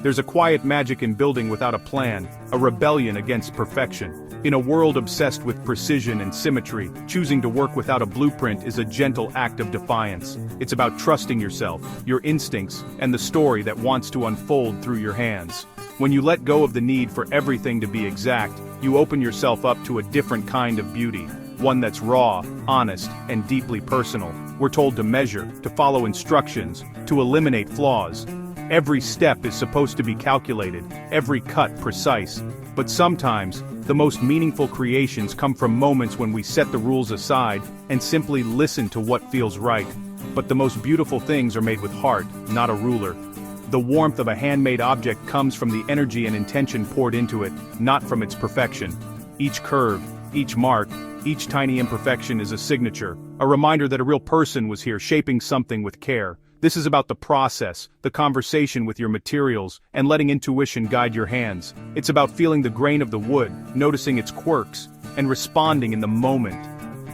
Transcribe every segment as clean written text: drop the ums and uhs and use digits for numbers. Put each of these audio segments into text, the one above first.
There's a quiet magic in building without a plan, a rebellion against perfection. In a world obsessed with precision and symmetry, choosing to work without a blueprint is a gentle act of defiance. It's about trusting yourself, your instincts, and the story that wants to unfold through your hands. When you let go of the need for everything to be exact, you open yourself up to a different kind of beauty, one that's raw, honest, and deeply personal. We're told to measure, to follow instructions, to eliminate flaws. Every step is supposed to be calculated, every cut precise. But sometimes, the most meaningful creations come from moments when we set the rules aside and simply listen to what feels right. But the most beautiful things are made with heart, not a ruler. The warmth of a handmade object comes from the energy and intention poured into it, not from its perfection. Each curve, each mark, each tiny imperfection is a signature, a reminder that a real person was here shaping something with care. This is about the process, the conversation with your materials, and letting intuition guide your hands. It's about feeling the grain of the wood, noticing its quirks, and responding in the moment.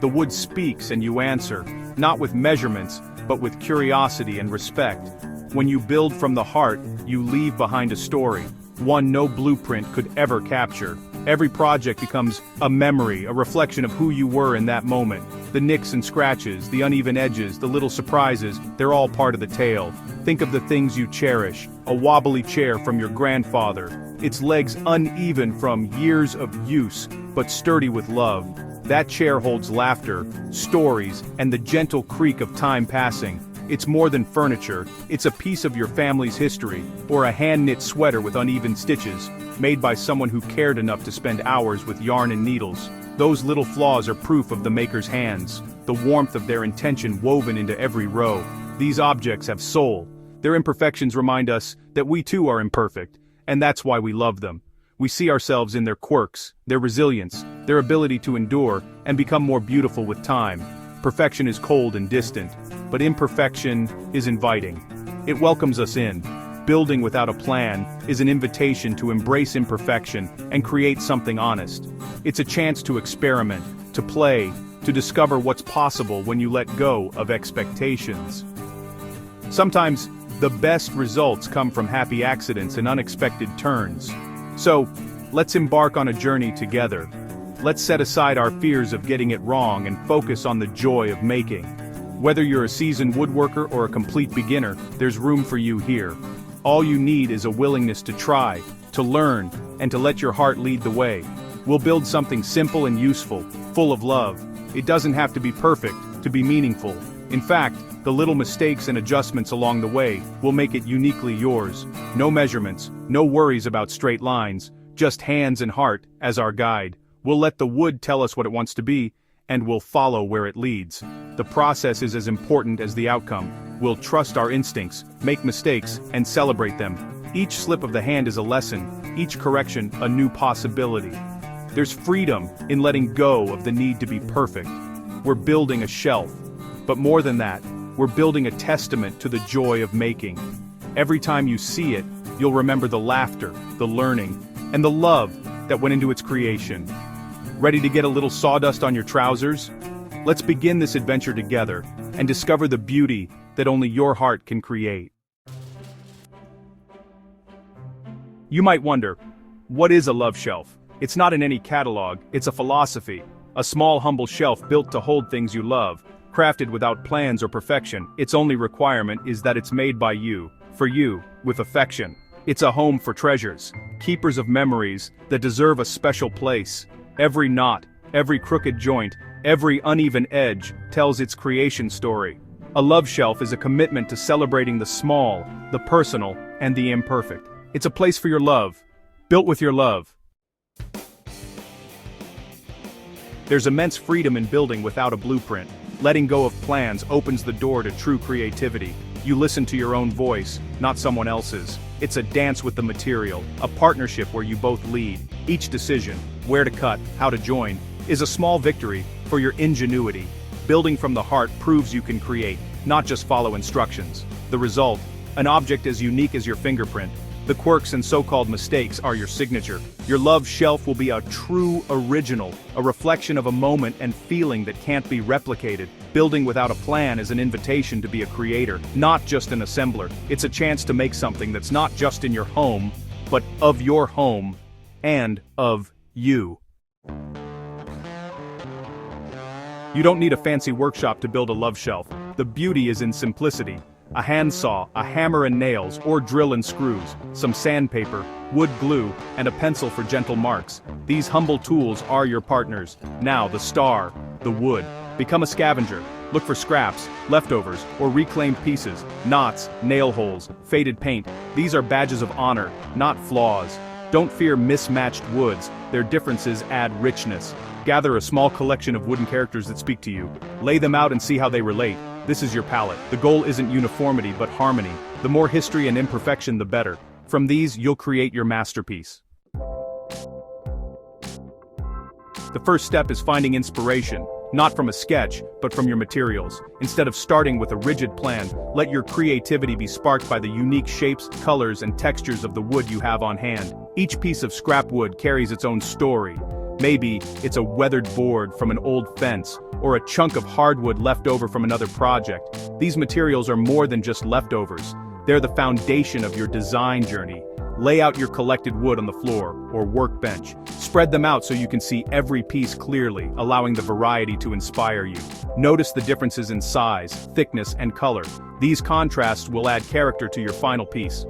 The wood speaks and you answer, not with measurements, but with curiosity and respect. When you build from the heart, you leave behind a story, one no blueprint could ever capture. Every project becomes a memory, a reflection of who you were in that moment. The nicks and scratches, the uneven edges, the little surprises, they're all part of the tale. Think of the things you cherish, a wobbly chair from your grandfather, its legs uneven from years of use, but sturdy with love. That chair holds laughter, stories, and the gentle creak of time passing. It's more than furniture, it's a piece of your family's history, or a hand-knit sweater with uneven stitches, made by someone who cared enough to spend hours with yarn and needles. Those little flaws are proof of the maker's hands, the warmth of their intention woven into every row. These objects have soul. Their imperfections remind us that we too are imperfect, and that's why we love them. We see ourselves in their quirks, their resilience, their ability to endure, and become more beautiful with time. Perfection is cold and distant, but imperfection is inviting. It welcomes us in. Building without a plan is an invitation to embrace imperfection and create something honest. It's a chance to experiment, to play, to discover what's possible when you let go of expectations. Sometimes, the best results come from happy accidents and unexpected turns. So, let's embark on a journey together. Let's set aside our fears of getting it wrong and focus on the joy of making. Whether you're a seasoned woodworker or a complete beginner, there's room for you here. All you need is a willingness to try, to learn, and to let your heart lead the way. We'll build something simple and useful, full of love. It doesn't have to be perfect to be meaningful. In fact, the little mistakes and adjustments along the way will make it uniquely yours. No measurements, no worries about straight lines, just hands and heart as our guide. We'll let the wood tell us what it wants to be, and we'll follow where it leads. The process is as important as the outcome. We'll trust our instincts, make mistakes, and celebrate them. Each slip of the hand is a lesson, each correction a new possibility. There's freedom in letting go of the need to be perfect. We're building a shelf. But more than that, we're building a testament to the joy of making. Every time you see it, you'll remember the laughter, the learning, and the love that went into its creation. Ready to get a little sawdust on your trousers? Let's begin this adventure together and discover the beauty that only your heart can create. You might wonder, what is a love shelf? It's not in any catalog, it's a philosophy. A small humble shelf built to hold things you love, crafted without plans or perfection. Its only requirement is that it's made by you, for you, with affection. It's a home for treasures, keepers of memories that deserve a special place. Every knot, every crooked joint, every uneven edge tells its creation story. A love shelf is a commitment to celebrating the small, the personal, and the imperfect. It's a place for your love, built with your love. There's immense freedom in building without a blueprint. Letting go of plans opens the door to true creativity. You listen to your own voice, not someone else's. It's a dance with the material, a partnership where you both lead. Each decision, where to cut, how to join, is a small victory for your ingenuity. Building from the heart proves you can create, not just follow instructions. The result, an object as unique as your fingerprint. The quirks and so-called mistakes are your signature. Your love shelf will be a true original, a reflection of a moment and feeling that can't be replicated. Building without a plan is an invitation to be a creator, not just an assembler. It's a chance to make something that's not just in your home, but of your home, and of you. You don't need a fancy workshop to build a love shelf. The beauty is in simplicity. A handsaw, a hammer and nails, or drill and screws, some sandpaper, wood glue, and a pencil for gentle marks. These humble tools are your partners. Now the star, the wood. Become a scavenger. Look for scraps, leftovers, or reclaimed pieces, knots, nail holes, faded paint. These are badges of honor, not flaws. Don't fear mismatched woods. Their differences add richness. Gather a small collection of wooden characters that speak to you. Lay them out and see how they relate. This is your palette. The goal isn't uniformity but harmony. The more history and imperfection the better. From these, you'll create your masterpiece. The first step is finding inspiration, not from a sketch, but from your materials. Instead of starting with a rigid plan, let your creativity be sparked by the unique shapes, colors, and textures of the wood you have on hand. Each piece of scrap wood carries its own story. Maybe it's a weathered board from an old fence, or a chunk of hardwood left over from another project. These materials are more than just leftovers. They're the foundation of your design journey. Lay out your collected wood on the floor, or workbench. Spread them out so you can see every piece clearly, allowing the variety to inspire you. Notice the differences in size, thickness, and color. These contrasts will add character to your final piece.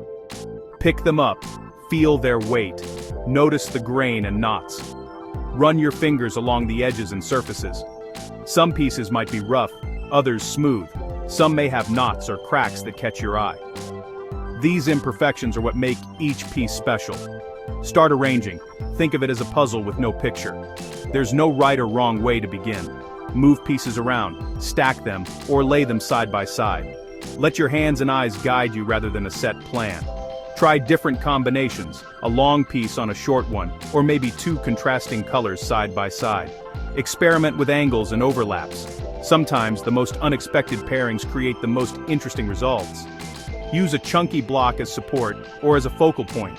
Pick them up. Feel their weight. Notice the grain and knots. Run your fingers along the edges and surfaces. Some pieces might be rough, others smooth. Some may have knots or cracks that catch your eye. These imperfections are what make each piece special. Start arranging. Think of it as a puzzle with no picture. There's no right or wrong way to begin. Move pieces around, stack them, or lay them side by side. Let your hands and eyes guide you rather than a set plan. Try different combinations, a long piece on a short one, or maybe two contrasting colors side by side. Experiment with angles and overlaps. Sometimes the most unexpected pairings create the most interesting results. Use a chunky block as support or as a focal point.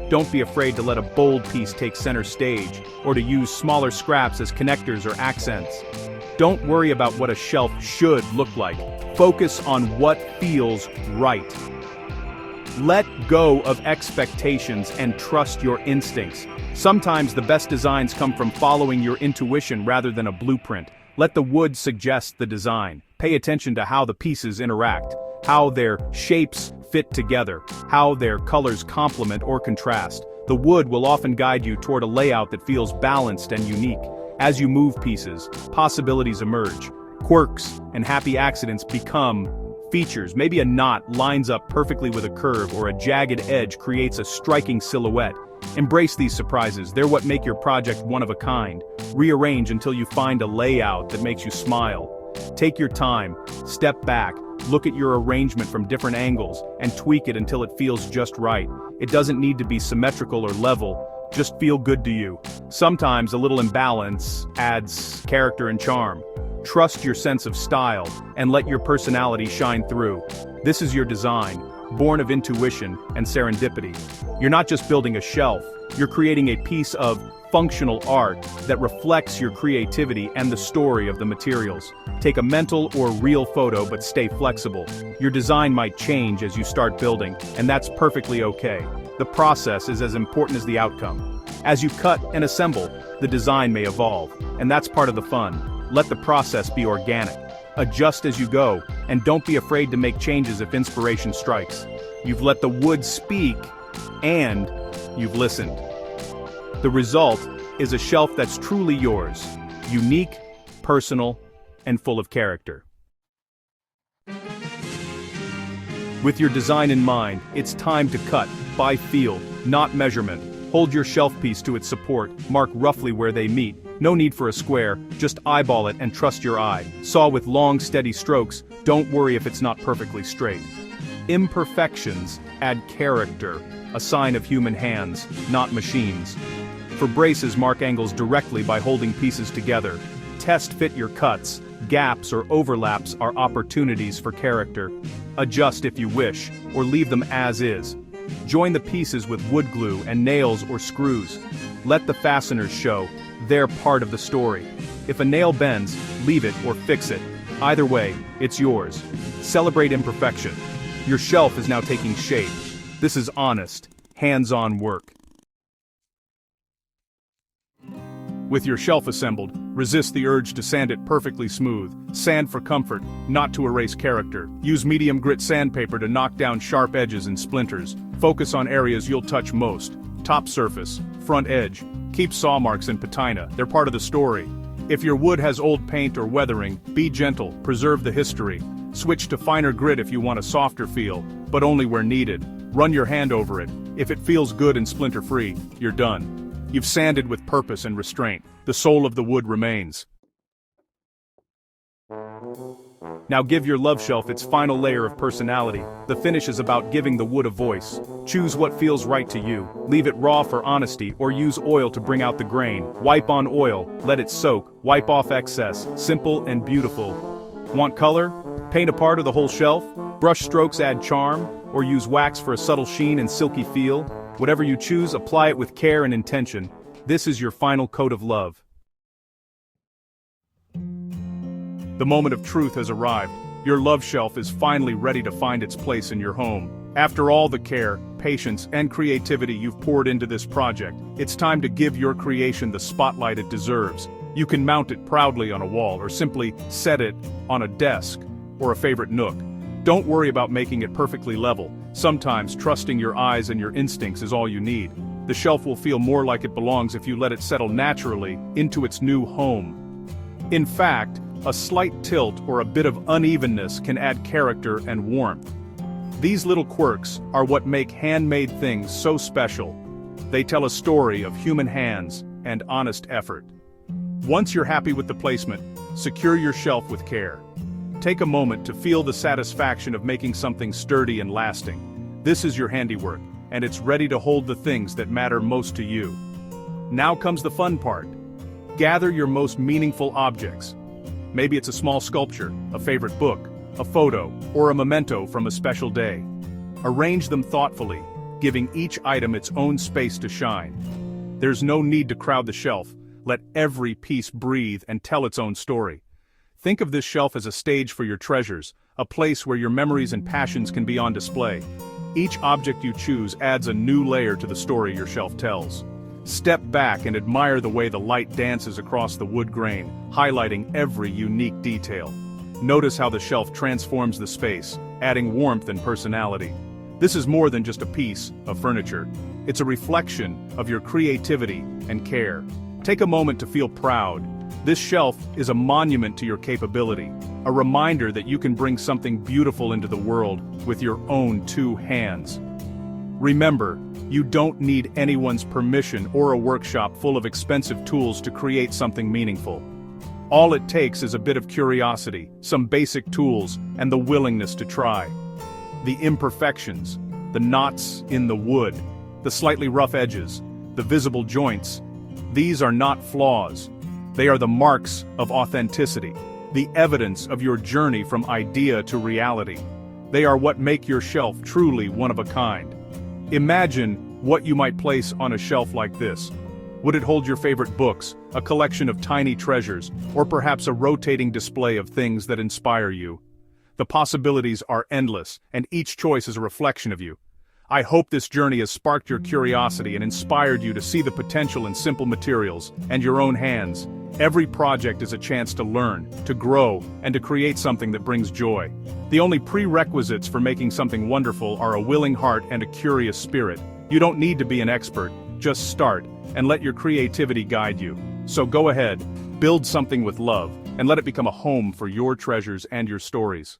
Don't be afraid to let a bold piece take center stage, or to use smaller scraps as connectors or accents. Don't worry about what a shelf should look like. Focus on what feels right. Let go of expectations and trust your instincts. Sometimes the best designs come from following your intuition rather than a blueprint. Let the wood suggest the design. Pay attention to how the pieces interact, how their shapes fit together, how their colors complement or contrast. The wood will often guide you toward a layout that feels balanced and unique. As you move pieces, possibilities emerge. Quirks and happy accidents become features. Maybe a knot lines up perfectly with a curve, or a jagged edge creates a striking silhouette. Embrace these surprises. They're what make your project one of a kind. Rearrange until you find a layout that makes you smile. Take your time, step back, look at your arrangement from different angles, and tweak it until it feels just right. It doesn't need to be symmetrical or level, just feel good to you. Sometimes a little imbalance adds character and charm. Trust your sense of style, and let your personality shine through. This is your design, born of intuition and serendipity. You're not just building a shelf, you're creating a piece of functional art that reflects your creativity and the story of the materials. Take a mental or real photo, but stay flexible. Your design might change as you start building, and that's perfectly okay. The process is as important as the outcome. As you cut and assemble, the design may evolve, and that's part of the fun. Let the process be organic. Adjust as you go, and don't be afraid to make changes if inspiration strikes. You've let the wood speak, and you've listened. The result is a shelf that's truly yours, unique, personal, and full of character. With your design in mind, it's time to cut, by feel, not measurement. Hold your shelf piece to its support, mark roughly where they meet. No need for a square, just eyeball it and trust your eye. Saw with long, steady strokes, don't worry if it's not perfectly straight. Imperfections add character, a sign of human hands, not machines. For braces, mark angles directly by holding pieces together. Test fit your cuts. Gaps or overlaps are opportunities for character. Adjust if you wish, or leave them as is. Join the pieces with wood glue and nails or screws. Let the fasteners show. They're part of the story. If a nail bends, leave it or fix it. Either way, it's yours. Celebrate imperfection. Your shelf is now taking shape. This is honest, hands-on work. With your shelf assembled, resist the urge to sand it perfectly smooth. Sand for comfort, not to erase character. Use medium grit sandpaper to knock down sharp edges and splinters. Focus on areas you'll touch most. Top surface, front edge. Keep saw marks and patina, they're part of the story. If your wood has old paint or weathering, be gentle, preserve the history. Switch to finer grit if you want a softer feel, but only where needed. Run your hand over it. If it feels good and splinter-free, you're done. You've sanded with purpose and restraint. The soul of the wood remains. Now give your love shelf its final layer of personality. The finish is about giving the wood a voice. Choose what feels right to you. Leave it raw for honesty or use oil to bring out the grain. Wipe on oil, let it soak, wipe off excess. Simple and beautiful. Want color? Paint a part of the whole shelf? Brush strokes add charm, or use wax for a subtle sheen and silky feel? Whatever you choose, apply it with care and intention. This is your final coat of love. The moment of truth has arrived. Your love shelf is finally ready to find its place in your home. After all the care, patience, and creativity you've poured into this project, it's time to give your creation the spotlight it deserves. You can mount it proudly on a wall or simply set it on a desk or a favorite nook. Don't worry about making it perfectly level. Sometimes trusting your eyes and your instincts is all you need. The shelf will feel more like it belongs if you let it settle naturally into its new home. In fact, a slight tilt or a bit of unevenness can add character and warmth. These little quirks are what make handmade things so special. They tell a story of human hands and honest effort. Once you're happy with the placement, secure your shelf with care. Take a moment to feel the satisfaction of making something sturdy and lasting. This is your handiwork, and it's ready to hold the things that matter most to you. Now comes the fun part. Gather your most meaningful objects. Maybe it's a small sculpture, a favorite book, a photo, or a memento from a special day. Arrange them thoughtfully, giving each item its own space to shine. There's no need to crowd the shelf. Let every piece breathe and tell its own story. Think of this shelf as a stage for your treasures, a place where your memories and passions can be on display. Each object you choose adds a new layer to the story your shelf tells. Step back and admire the way the light dances across the wood grain, highlighting every unique detail. Notice how the shelf transforms the space, adding warmth and personality. This is more than just a piece of furniture. It's a reflection of your creativity and care. Take a moment to feel proud. This shelf is a monument to your capability, a reminder that you can bring something beautiful into the world with your own two hands. Remember, you don't need anyone's permission or a workshop full of expensive tools to create something meaningful. All it takes is a bit of curiosity, some basic tools, and the willingness to try. The imperfections, the knots in the wood, the slightly rough edges, the visible joints, these are not flaws. They are the marks of authenticity, the evidence of your journey from idea to reality. They are what make your shelf truly one of a kind. Imagine what you might place on a shelf like this. Would it hold your favorite books, a collection of tiny treasures, or perhaps a rotating display of things that inspire you? The possibilities are endless, and each choice is a reflection of you. I hope this journey has sparked your curiosity and inspired you to see the potential in simple materials and your own hands. Every project is a chance to learn, to grow, and to create something that brings joy. The only prerequisites for making something wonderful are a willing heart and a curious spirit. You don't need to be an expert, just start, and let your creativity guide you. So go ahead, build something with love, and let it become a home for your treasures and your stories.